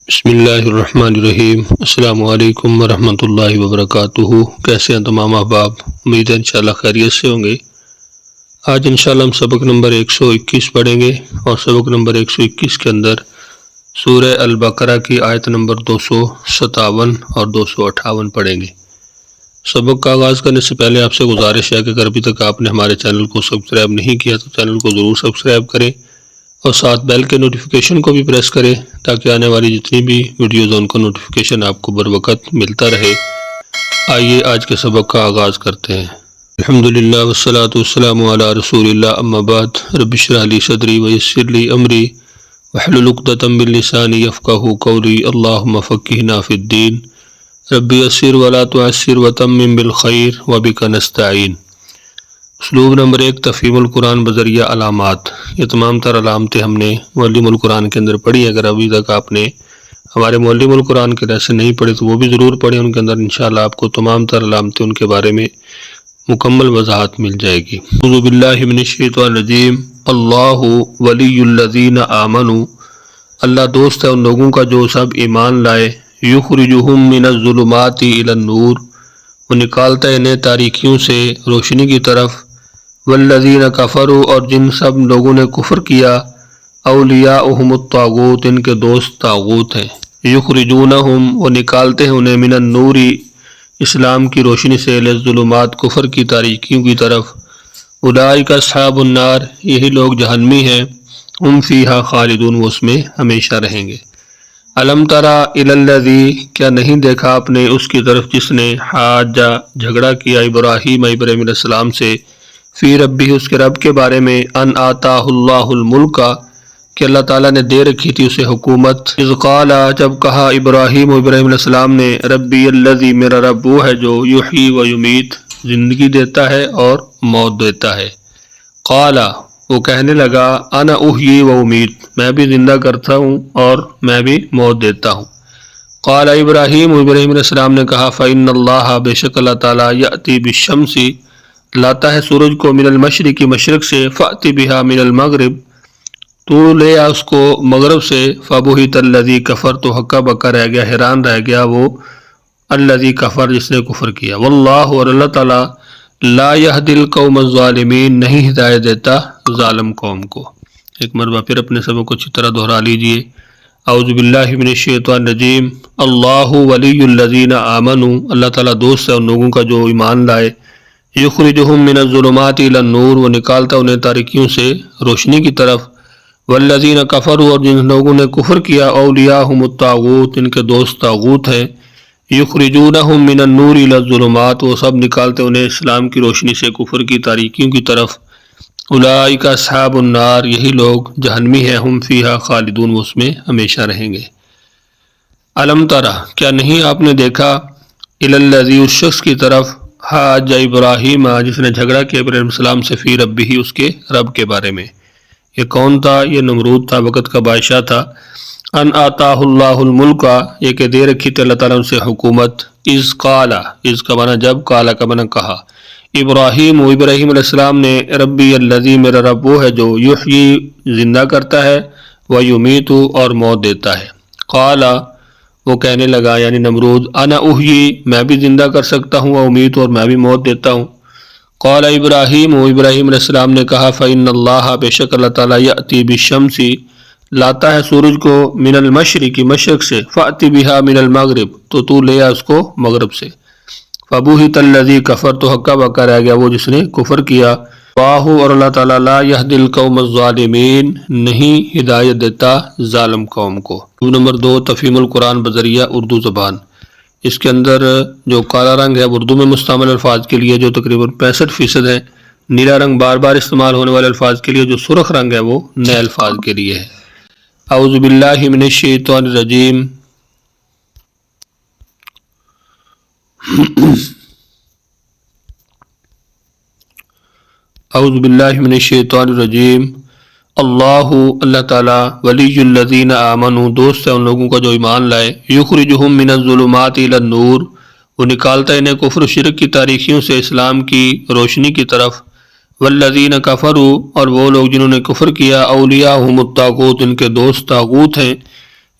بسم اللہ الرحمن الرحیم۔ السلام علیکم ورحمۃ اللہ وبرکاتہ۔ کیسے ہیں تمام احباب؟ امید ہے انشاءاللہ خیریت سے ہوں گے۔ آج انشاءاللہ ہم سبق نمبر 121 پڑھیں گے، اور سبق نمبر 121 کے اندر سورہ البقرہ کی آیت نمبر 257 اور 258 پڑھیں گے۔ سبق کا آغاز کرنے سے پہلے آپ سے گزارش ہے کہ اگر ابھی تک آپ نے ہمارے چینل کو سبسکرائب نہیں کیا تو چینل کو ضرور سبسکرائب کریں، اور ساتھ بیل کے نوٹیفیکیشن کو بھی پریس کریں تاکہ آنے والی جتنی بھی ویڈیوز ان کا نوٹیفیکیشن آپ کو بر وقت ملتا رہے۔ آئیے آج کے سبق کا آغاز کرتے ہیں۔ الحمدللہ والصلاة والسلام علی رسول اللہ، اما بعد، رب اشرح لی صدری ویسر لی امری واحلل عقدۃ من لسانی یفقہوا قولی، اللہم فقہنا فی الدین، رب یسر ولا تعسر وتمم بالخیر وبک نستعین۔ اسلوب نمبر 1، تفہیم القرآن بذریعہ علامات۔ یہ تمام تر علامتیں ہم نے معلم القرآن کے اندر پڑھی۔ اگر ابھی تک آپ نے ہمارے معلم القرآن کے لیسن نہیں پڑھے تو وہ بھی ضرور پڑھیں، ان کے اندر انشاءاللہ آپ کو تمام تر علامتیں ان کے بارے میں مکمل وضاحت مل جائے گی۔ اعوذ باللہ من الشیطان الرجیم۔ اللہ ولی الذین آمنوا، اللہ دوست ہے ان لوگوں کا جو سب ایمان لائے، یخرجہم من الظلمات الی النور، وہ نکالتا ہے انہیں تاریکیوں سے روشنی کی طرف، والذین کفروا، اور جن سب لوگوں نے کفر کیا، اولیاؤہم الطاغوت، ان کے دوست طاغوت ہیں، یخرجونہم، وہ نکالتے ہیں انہیں، من النور، اسلام کی روشنی سے، الی الظلمات، کفر کی تاریکیوں کی طرف، اولئک اصحاب النار، یہی لوگ جہنمی ہیں، ہم فیہا خالدون، وہ اس میں ہمیشہ رہیں گے۔ الم تری الی الذی، کیا نہیں دیکھا آپ نے اس کی طرف جس نے حاجہ، جھگڑا کیا، ابراہیم علیہ السلام سے، فی ربی، اس کے رب کے بارے میں، ان آتاہ اللہ الملک، کہ اللہ تعالیٰ نے دے رکھی تھی اسے حکومت، اذ قال، جب کہا ابراہیم علیہ السلام نے، ربی الذی، میرا رب وہ ہے جو یحیی و یمیت، زندگی دیتا ہے اور موت دیتا ہے، قال، وہ کہنے لگا، انا احیی و امیت، میں بھی زندہ کرتا ہوں اور میں بھی موت دیتا ہوں، قال ابراہیم علیہ السلام نے کہا، فإن اللہ، بے شک اللہ تعالیٰ، یأتی بالشمس، لاتا ہے سورج کو، من المشرق، مشرق سے، فأتی بہا من المغرب، تو لے آ اس کو مغرب سے، فبہت الذی کفر، تو ہکا بکا رہ گیا، حیران رہ گیا وہ الذی کفر، جس نے کفر کیا، واللہ، اور اللہ تعالیٰ، لا یہدی القوم الظالمین، نہیں ہدایت دیتا ظالم قوم کو۔ ایک مرتبہ پھر اپنے سبق کو اچھی طرح دہرا لیجئے۔ اعوذ باللہ من الشیطان الرجیم۔ اللہ ولی الذین آمنوا، اللہ تعالیٰ دوست ہے ان لوگوں کا جو ایمان لائے، یخرجہم من الظلمات الی النور، وہ نکالتا انہیں تاریکیوں سے روشنی کی طرف، والذین کفروا، اور جن لوگوں نے کفر کیا، اولیاءہم الطاغوت، ان کے دوست طاغوت ہیں، یخرجونہم من النور الی الظلمات، وہ سب نکالتے انہیں اسلام کی روشنی سے کفر کی تاریکیوں کی طرف، اولئک اصحاب النار، یہی لوگ جہنمی ہیں، ہم فیہا خالدون، وہ اس میں ہمیشہ رہیں گے۔ الم تری، کیا نہیں آپ نے دیکھا، الی الذی، اس شخص کی طرف، حاج ابراہیم، جس نے جھگڑا کیا ابراہیم علیہ السلام سے، فی ربہ، اس کے رب کے بارے میں۔ یہ کون تھا؟ یہ نمرود تھا، وقت کا بادشاہ تھا۔ ان آتاہ اللہ الملک، یہ کہ دے رکھی تھی اللہ تعالیٰ ان سے حکومت، اذ قال، اذ کا معنی جب، قال کا معنی کہا، ابراہیم علیہ السلام نے، ربی الذی، میرا رب وہ ہے جو یحیی، زندہ کرتا ہے، و یمیت، اور موت دیتا ہے، قال، وہ کہنے لگا یعنی نمرود، انا احیی، میں بھی زندہ کر سکتا ہوں، و امیت، اور میں بھی موت دیتا ہوں، قال ابراہیم علیہ السلام نے کہا، فإن اللہ، بے شک اللہ تعالیٰ، یأتی بالشمس، لاتا ہے سورج کو، من المشرق، مشرق سے، فأتی بہا من المغرب، تو لے آ اس کو مغرب سے، فبہت الذی کفر، تو ہکا بکا رہ گیا وہ جس نے کفر کیا، واہ، اور اللہ تعالیٰ، لا یہدی القوم الظالمین، نہیں ہدایت دیتا ظالم قوم کو۔ نمبر 2، تفہیم القرآن بذریعہ اردو زبان۔ اس کے اندر جو کالا رنگ ہے وہ اردو میں مستعمل الفاظ کے لیے، جو تقریباً 65% ہے، نیلا رنگ بار بار استعمال ہونے والے الفاظ کے لیے، جو سرخ رنگ ہے وہ نئے الفاظ کے لیے ہے۔ اعوذ باللہ من الشیطان الرجیم۔ اعوذ باللہ من الشیطان الرجیم۔ اللہ، اللہ تعالیٰ، ولی الذین آمنوا، دوست ہے ان لوگوں کا جو ایمان لائے، یخرجہم من الظلمات الی النور، وہ نکالتا انہیں کفر و شرک کی تاریکیوں سے اسلام کی روشنی کی طرف، والذین کفروا، اور وہ لوگ جنہوں نے کفر کیا، اولیاءہم الطاغوت، ان کے دوست طاغوت ہیں،